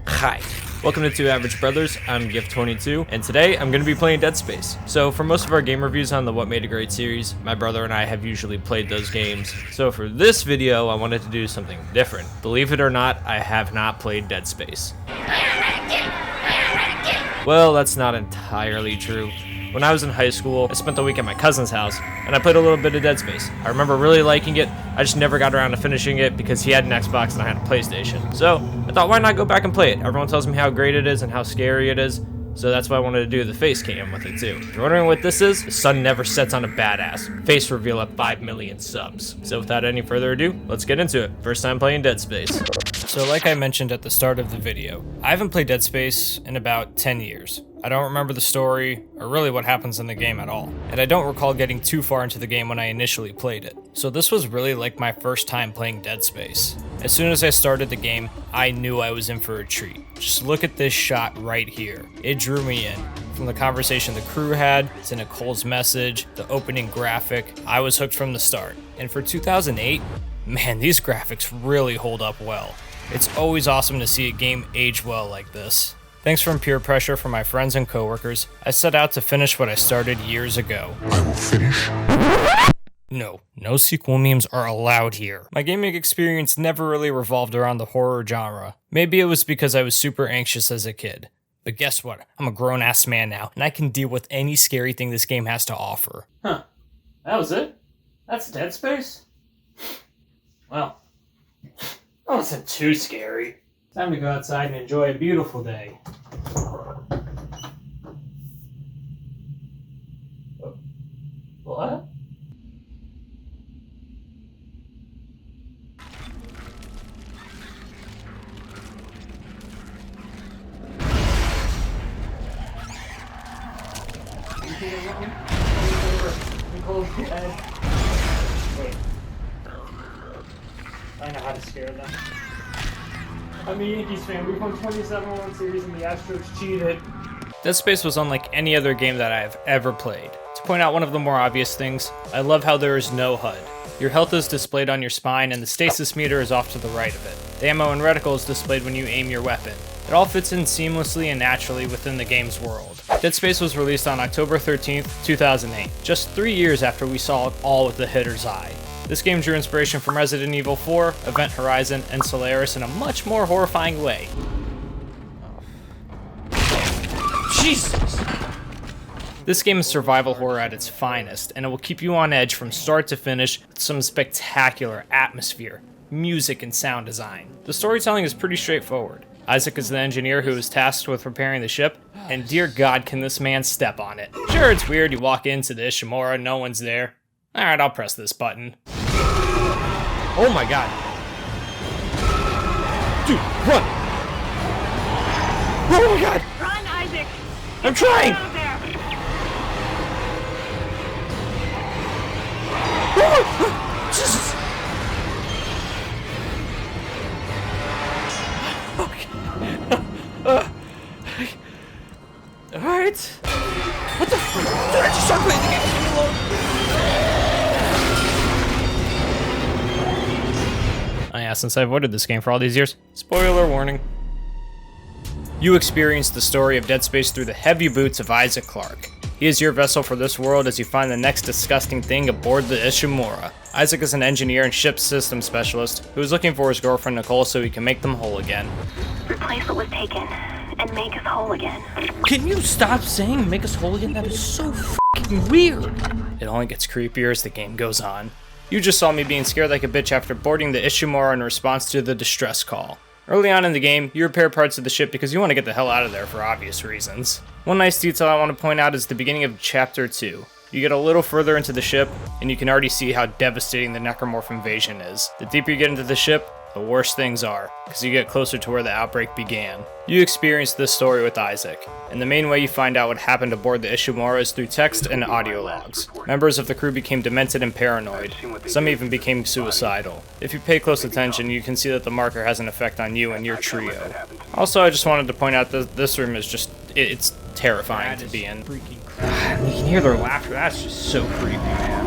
Hi, welcome to Two Average Brothers. I'm Gift22, and today I'm going to be playing Dead Space. So for most of our game reviews on the What Made a Great series, my brother and I have usually played those games. So for this video, I wanted to do something different. Believe it or not, I have not played Dead Space. Well, that's not entirely true. When I was in high school, I spent the week at my cousin's house, and I played a little bit of Dead Space. I remember really liking it. I just never got around to finishing it because he had an Xbox and I had a PlayStation. So I thought, why not go back and play it? Everyone tells me how great it is and how scary it is, so that's why I wanted to do the face cam with it too. If you're wondering what this is, the sun never sets on a badass. Face reveal at 5 million subs. So without any further ado, let's get into it. First time playing Dead Space. So like I mentioned at the start of the video, I haven't played Dead Space in about 10 years. I don't remember the story, or really what happens in the game at all. And I don't recall getting too far into the game when I initially played it. So this was really like my first time playing Dead Space. As soon as I started the game, I knew I was in for a treat. Just look at this shot right here. It drew me in. From the conversation the crew had, to Nicole's message, the opening graphic, I was hooked from the start. And for 2008, man, these graphics really hold up well. It's always awesome to see a game age well like this. Thanks from peer pressure from my friends and coworkers, I set out to finish what I started years ago. I will finish. No sequel memes are allowed here. My gaming experience never really revolved around the horror genre. Maybe it was because I was super anxious as a kid. But guess what? I'm a grown-ass man now, and I can deal with any scary thing this game has to offer. Huh. That was it? That's Dead Space? Well, that wasn't too scary. Time to go outside and enjoy a beautiful day. What? Nicole's dead. Wait. I know how to scare them. I'm a Yankees fan. We won 27-1 series and the Astros cheated. Dead Space was unlike any other game that I have ever played. To point out one of the more obvious things, I love how there is no HUD. Your health is displayed on your spine and the stasis meter is off to the right of it. The ammo and reticle is displayed when you aim your weapon. It all fits in seamlessly and naturally within the game's world. Dead Space was released on October 13th, 2008, just 3 years after we saw it all with the hitter's eye. This game drew inspiration from Resident Evil 4, Event Horizon, and Solaris in a much more horrifying way. Jesus! This game is survival horror at its finest, and it will keep you on edge from start to finish with some spectacular atmosphere, music, and sound design. The storytelling is pretty straightforward. Isaac is the engineer who is tasked with repairing the ship, and dear God, can this man step on it. Sure, it's weird, you walk into the Ishimura, no one's there. Alright, I'll press this button. Oh my God. Dude, run! Oh my God! Run, Isaac! I'm trying! Get out there. Oh, Jesus! Okay. Alright. What the frick? Did I just start playing the game alone? Since I avoided this game for all these years. Spoiler warning. You experience the story of Dead Space through the heavy boots of Isaac Clarke. He is your vessel for this world as you find the next disgusting thing aboard the Ishimura. Isaac is an engineer and ship system specialist who is looking for his girlfriend Nicole so he can make them whole again. Replace what was taken and make us whole again. Can you stop saying make us whole again? That is so f***ing weird. It only gets creepier as the game goes on. You just saw me being scared like a bitch after boarding the Ishimura in response to the distress call. Early on in the game, you repair parts of the ship because you want to get the hell out of there for obvious reasons. One nice detail I want to point out is the beginning of Chapter 2. You get a little further into the ship, and you can already see how devastating the necromorph invasion is. The deeper you get into the ship, the worse things are, because you get closer to where the outbreak began. You experience this story with Isaac, and the main way you find out what happened aboard the Ishimura is through text and audio logs. Members of the crew became demented and paranoid. Some even became suicidal. If you pay close attention, you can see that the marker has an effect on you and your trio. Also, I just wanted to point out that this room is just, it's terrifying to be in. You can hear their laughter, that's just so creepy, man.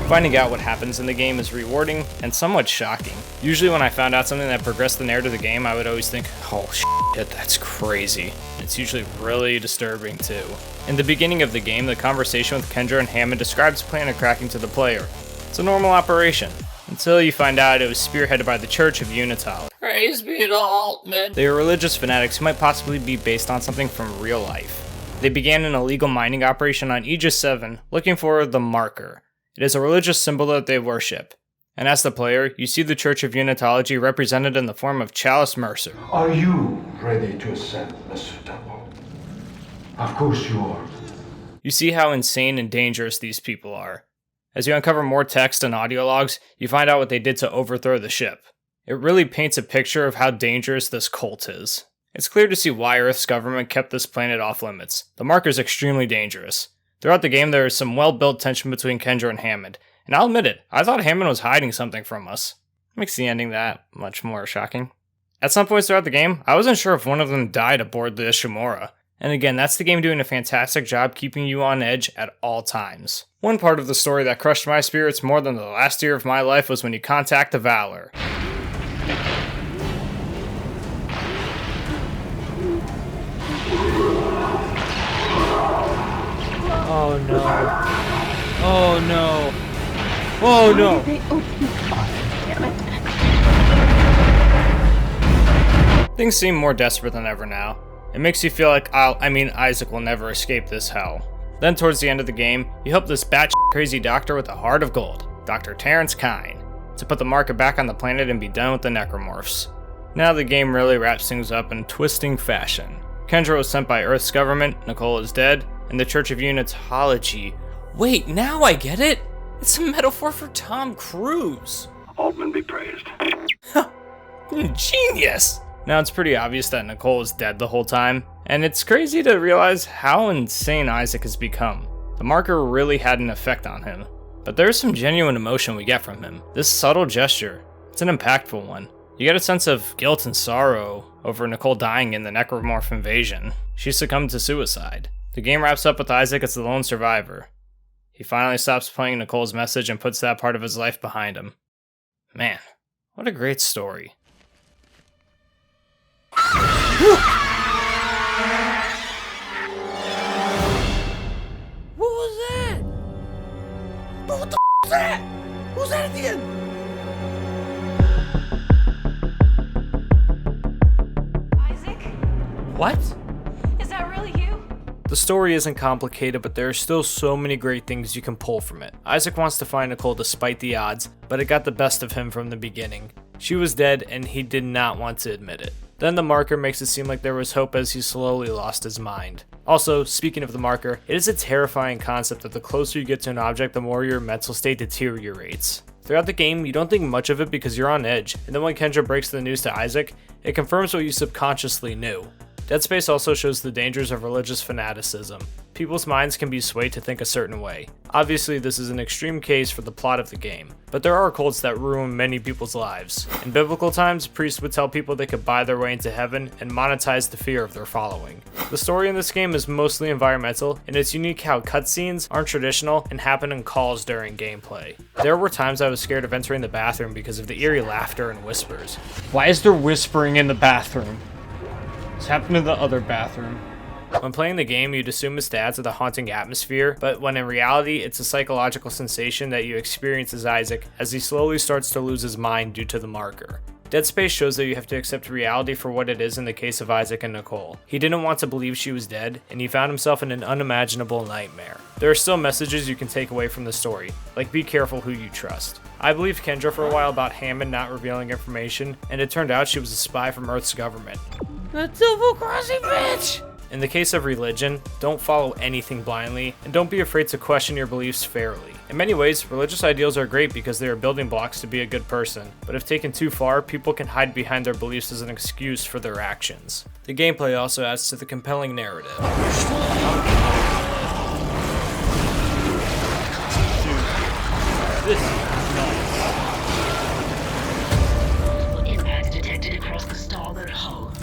Finding out what happens in the game is rewarding and somewhat shocking. Usually when I found out something that progressed the narrative of the game, I would always think, oh shit, that's crazy. It's usually really disturbing too. In the beginning of the game, the conversation with Kendra and Hammond describes planet cracking to the player. It's a normal operation, until you find out it was spearheaded by the Church of Unitology. Praise be to Altman. They are religious fanatics who might possibly be based on something from real life. They began an illegal mining operation on Aegis 7, looking for the Marker. It is a religious symbol that they worship. And as the player, you see the Church of Unitology represented in the form of Chalice Mercer. Are you ready to ascend, Mr. Temple? Of course you are. You see how insane and dangerous these people are. As you uncover more text and audio logs, you find out what they did to overthrow the ship. It really paints a picture of how dangerous this cult is. It's clear to see why Earth's government kept this planet off limits. The Marker is extremely dangerous. Throughout the game, there is some well-built tension between Kendra and Hammond. And I'll admit it, I thought Hammond was hiding something from us. Makes the ending that much more shocking. At some points throughout the game, I wasn't sure if one of them died aboard the Ishimura. And again, that's the game doing a fantastic job keeping you on edge at all times. One part of the story that crushed my spirits more than the last year of my life was when you contact the Valor. Oh no. Oh no. Oh no. Things seem more desperate than ever now. It makes you feel like Isaac will never escape this hell. Then towards the end of the game, you help this batshit crazy doctor with a heart of gold, Dr. Terrence Kine, to put the Marker back on the planet and be done with the necromorphs. Now the game really wraps things up in twisting fashion. Kendra was sent by Earth's government, Nicole is dead, and the Church of Unitology. Wait, now I get it! It's a metaphor for Tom Cruise! Altman be praised. Genius! Now it's pretty obvious that Nicole is dead the whole time, and it's crazy to realize how insane Isaac has become. The Marker really had an effect on him, but there's some genuine emotion we get from him. This subtle gesture, it's an impactful one. You get a sense of guilt and sorrow over Nicole dying in the necromorph invasion. She succumbed to suicide. The game wraps up with Isaac as the lone survivor. He finally stops playing Nicole's message and puts that part of his life behind him. Man, what a great story. What was that? What the was that? Who's that at the end? Isaac? What? Is that really you? The story isn't complicated, but there are still so many great things you can pull from it. Isaac wants to find Nicole despite the odds, but it got the best of him from the beginning. She was dead, and he did not want to admit it. Then the Marker makes it seem like there was hope as he slowly lost his mind. Also, speaking of the Marker, it is a terrifying concept that the closer you get to an object, the more your mental state deteriorates. Throughout the game, you don't think much of it because you're on edge, and then when Kendra breaks the news to Isaac, it confirms what you subconsciously knew. Dead Space also shows the dangers of religious fanaticism. People's minds can be swayed to think a certain way. Obviously, this is an extreme case for the plot of the game, but there are cults that ruin many people's lives. In biblical times, priests would tell people they could buy their way into heaven and monetize the fear of their following. The story in this game is mostly environmental, and it's unique how cutscenes aren't traditional and happen in calls during gameplay. There were times I was scared of entering the bathroom because of the eerie laughter and whispers. Why is there whispering in the bathroom? What's happened to the other bathroom? When playing the game, you'd assume it's to add to the haunting atmosphere, but when in reality, it's a psychological sensation that you experience as Isaac as he slowly starts to lose his mind due to the Marker. Dead Space shows that you have to accept reality for what it is in the case of Isaac and Nicole. He didn't want to believe she was dead, and he found himself in an unimaginable nightmare. There are still messages you can take away from the story, like be careful who you trust. I believed Kendra for a while about Hammond not revealing information, and it turned out she was a spy from Earth's government. That double-crossing bitch! In the case of religion, don't follow anything blindly, and don't be afraid to question your beliefs fairly. In many ways, religious ideals are great because they are building blocks to be a good person, but if taken too far, people can hide behind their beliefs as an excuse for their actions. The gameplay also adds to the compelling narrative. This is nuts. Impact detected across the starboard hull.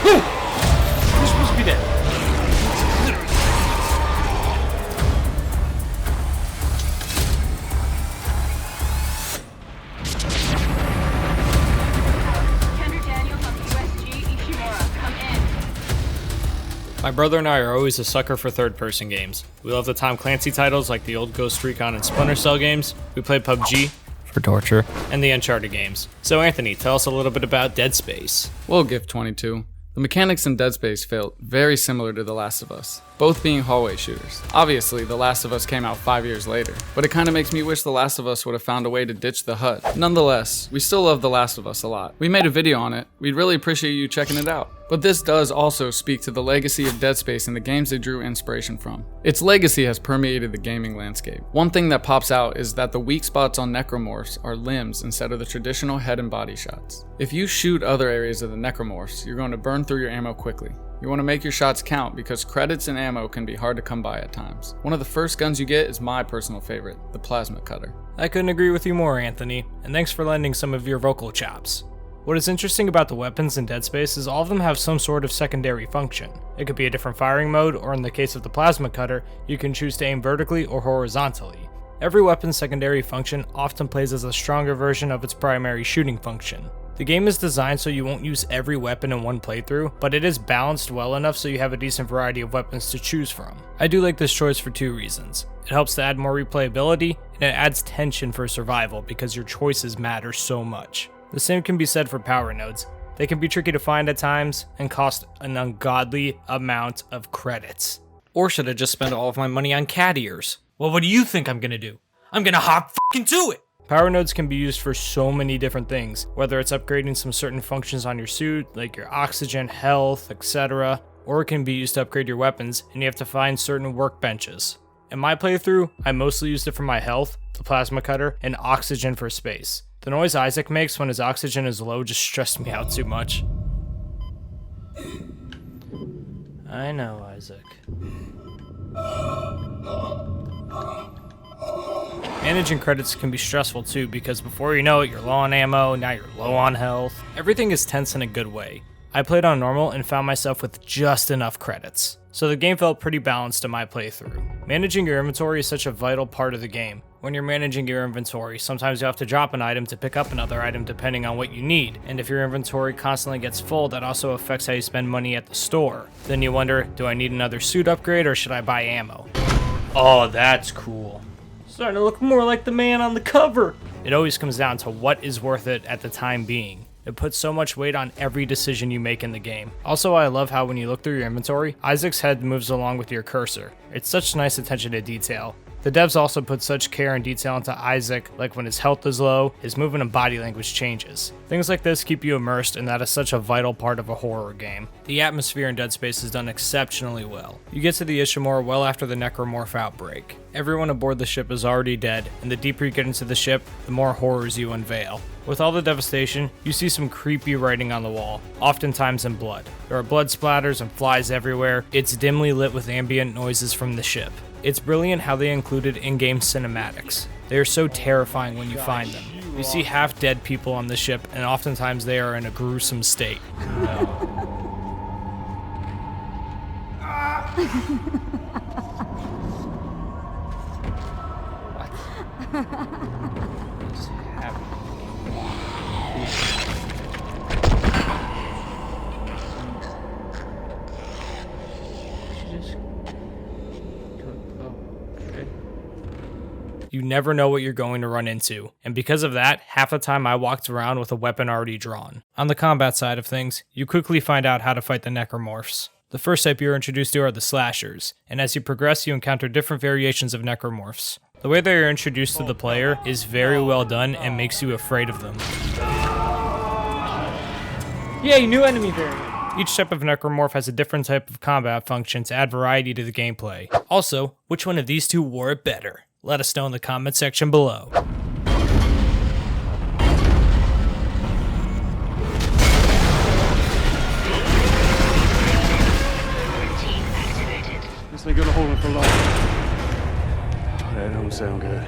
You're supposed to be dead. My brother and I are always a sucker for third-person games. We love the Tom Clancy titles like the old Ghost Recon and Splinter Cell games. We play PUBG, for torture, and the Uncharted games. So Anthony, tell us a little bit about Dead Space. Well, GIF22. The mechanics in Dead Space felt very similar to The Last of Us, both being hallway shooters. Obviously, The Last of Us came out 5 years later, but it kinda makes me wish The Last of Us would have found a way to ditch the HUD. Nonetheless, we still love The Last of Us a lot. We made a video on it. We'd really appreciate you checking it out. But this does also speak to the legacy of Dead Space and the games they drew inspiration from. Its legacy has permeated the gaming landscape. One thing that pops out is that the weak spots on necromorphs are limbs instead of the traditional head and body shots. If you shoot other areas of the necromorphs, you're going to burn through your ammo quickly. You want to make your shots count because credits and ammo can be hard to come by at times. One of the first guns you get is my personal favorite, the plasma cutter. I couldn't agree with you more, Anthony, and thanks for lending some of your vocal chops. What is interesting about the weapons in Dead Space is all of them have some sort of secondary function. It could be a different firing mode, or in the case of the plasma cutter, you can choose to aim vertically or horizontally. Every weapon's secondary function often plays as a stronger version of its primary shooting function. The game is designed so you won't use every weapon in one playthrough, but it is balanced well enough so you have a decent variety of weapons to choose from. I do like this choice for two reasons. It helps to add more replayability, and it adds tension for survival because your choices matter so much. The same can be said for power nodes. They can be tricky to find at times and cost an ungodly amount of credits. Or should I just spend all of my money on cat ears? Well, what do you think I'm gonna do? I'm gonna hop fucking to it! Power nodes can be used for so many different things, whether it's upgrading some certain functions on your suit, like your oxygen, health, etc., or it can be used to upgrade your weapons, and you have to find certain workbenches. In my playthrough, I mostly used it for my health, the plasma cutter, and oxygen for space. The noise Isaac makes when his oxygen is low just stressed me out too much. I know, Isaac. Managing credits can be stressful too because before you know it, you're low on ammo, now you're low on health. Everything is tense in a good way. I played on normal and found myself with just enough credits, so the game felt pretty balanced in my playthrough. Managing your inventory is such a vital part of the game. When you're managing your inventory, sometimes you have to drop an item to pick up another item depending on what you need, and if your inventory constantly gets full, that also affects how you spend money at the store. Then you wonder, do I need another suit upgrade or should I buy ammo? Oh, that's cool. Starting to look more like the man on the cover. It always comes down to what is worth it at the time being. It puts so much weight on every decision you make in the game. Also, I love how when you look through your inventory, Isaac's head moves along with your cursor. It's such nice attention to detail. The devs also put such care and detail into Isaac, like when his health is low, his movement and body language changes. Things like this keep you immersed, and that is such a vital part of a horror game. The atmosphere in Dead Space is done exceptionally well. You get to the Ishimura well after the necromorph outbreak. Everyone aboard the ship is already dead, and the deeper you get into the ship, the more horrors you unveil. With all the devastation, you see some creepy writing on the wall, oftentimes in blood. There are blood splatters and flies everywhere. It's dimly lit with ambient noises from the ship. It's brilliant how they included in-game cinematics. They are so terrifying when you find them. You see half-dead people on the ship, and oftentimes they are in a gruesome state. You never know what you're going to run into, and because of that, half the time I walked around with a weapon already drawn. On the combat side of things, you quickly find out how to fight the necromorphs. The first type you're introduced to are the slashers, and as you progress you encounter different variations of necromorphs. The way they are introduced to the player is very well done and makes you afraid of them. Yay, new enemy variant! Each type of necromorph has a different type of combat function to add variety to the gameplay. Also, which one of these two wore it better? Let us know in the comment section below. Guess they're gonna hold him for long. That don't sound good.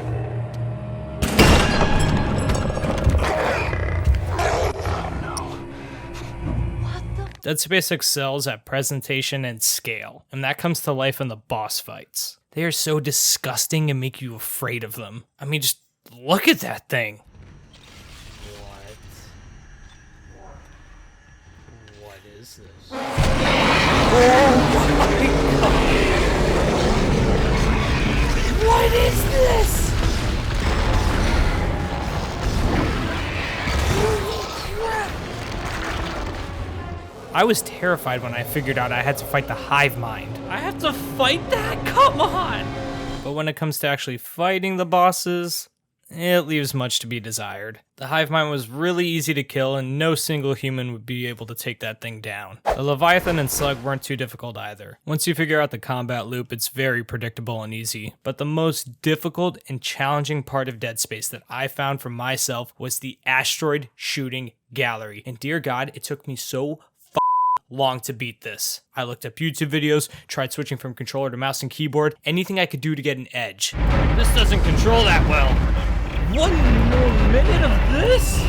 Dead Space excels at presentation and scale, and that comes to life in the boss fights. They are so disgusting and make you afraid of them. I mean, just look at that thing. What is this? Oh! What is this? I was terrified when I figured out I had to fight the hive mind. I have to fight that? Come on! But when it comes to actually fighting the bosses, it leaves much to be desired. The hive mind was really easy to kill and no single human would be able to take that thing down. The Leviathan and Slug weren't too difficult either. Once you figure out the combat loop, it's very predictable and easy. But the most difficult and challenging part of Dead Space that I found for myself was the asteroid shooting gallery. And dear God, it took me so long to beat this. I looked up YouTube videos, tried switching from controller to mouse and keyboard, anything I could do to get an edge. This doesn't control that well. 1 more minute of this?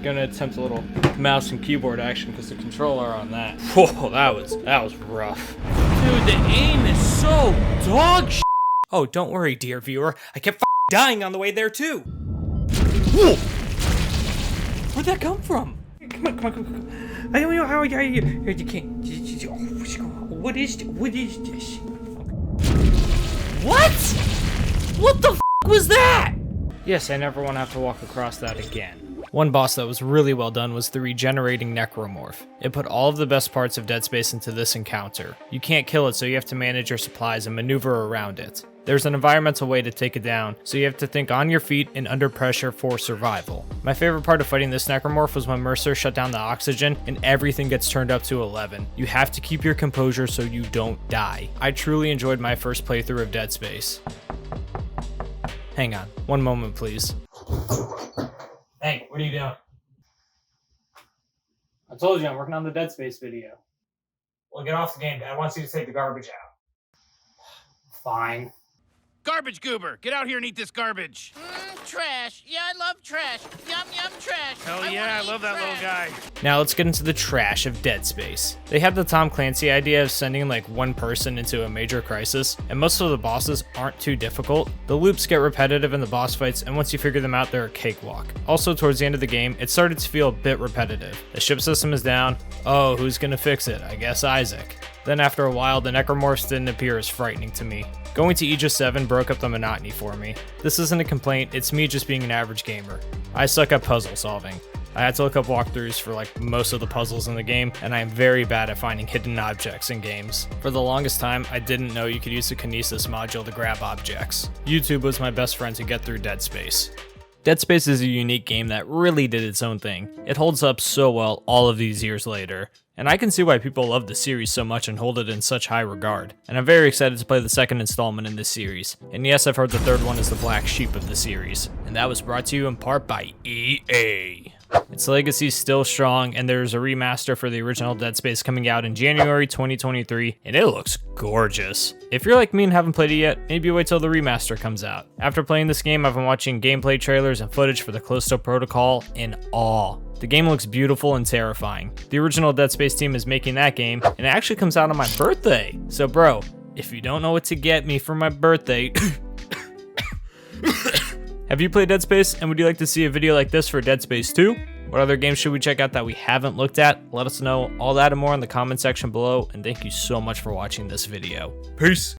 Gonna attempt a little mouse and keyboard action because the controller on that. Whoa, that was rough. Dude, the aim is so dog shit. Oh, don't worry, dear viewer. I kept dying on the way there too. Whoa! Where'd that come from? Come on. I don't know how you can't. What is this? What? What the f was that? Yes, I never want to have to walk across that again. One boss that was really well done was the regenerating necromorph. It put all of the best parts of Dead Space into this encounter. You can't kill it, so you have to manage your supplies and maneuver around it. There's an environmental way to take it down, so you have to think on your feet and under pressure for survival. My favorite part of fighting this necromorph was when Mercer shut down the oxygen and everything gets turned up to 11. You have to keep your composure so you don't die. I truly enjoyed my first playthrough of Dead Space. Hang on, one moment please. Hey, what are you doing? I told you I'm working on the Dead Space video. Well, get off the game, Dad wants you to take the garbage out. Fine. Garbage goober, get out here and eat this garbage. Trash. Yeah, I love trash. Yum, yum, trash. Hell yeah, I love that little guy. Now let's get into the trash of Dead Space. They had the Tom Clancy idea of sending like one person into a major crisis, and most of the bosses aren't too difficult. The loops get repetitive in the boss fights, and once you figure them out, they're a cakewalk. Also, towards the end of the game, it started to feel a bit repetitive. The ship system is down. Oh, who's gonna fix it? I guess Isaac. Then after a while, the necromorphs didn't appear as frightening to me. Going to Aegis 7 broke up the monotony for me. This isn't a complaint, it's me just being an average gamer. I suck at puzzle solving. I had to look up walkthroughs for like most of the puzzles in the game, and I am very bad at finding hidden objects in games. For the longest time, I didn't know you could use the Kinesis module to grab objects. YouTube was my best friend to get through Dead Space. Dead Space is a unique game that really did its own thing. It holds up so well all of these years later. And I can see why people love the series so much and hold it in such high regard. And I'm very excited to play the second installment in this series. And yes, I've heard the third one is the black sheep of the series. And that was brought to you in part by EA. Its legacy is still strong, and there's a remaster for the original Dead Space coming out in January 2023, and it looks gorgeous. If you're like me and haven't played it yet, maybe wait till the remaster comes out. After playing this game, I've been watching gameplay trailers and footage for the Callisto Protocol in awe. The game looks beautiful and terrifying. The original Dead Space team is making that game, and it actually comes out on my birthday. So bro, if you don't know what to get me for my birthday, have you played Dead Space, and would you like to see a video like this for Dead Space 2? What other games should we check out that we haven't looked at? Let us know all that and more in the comment section below, and thank you so much for watching this video. Peace!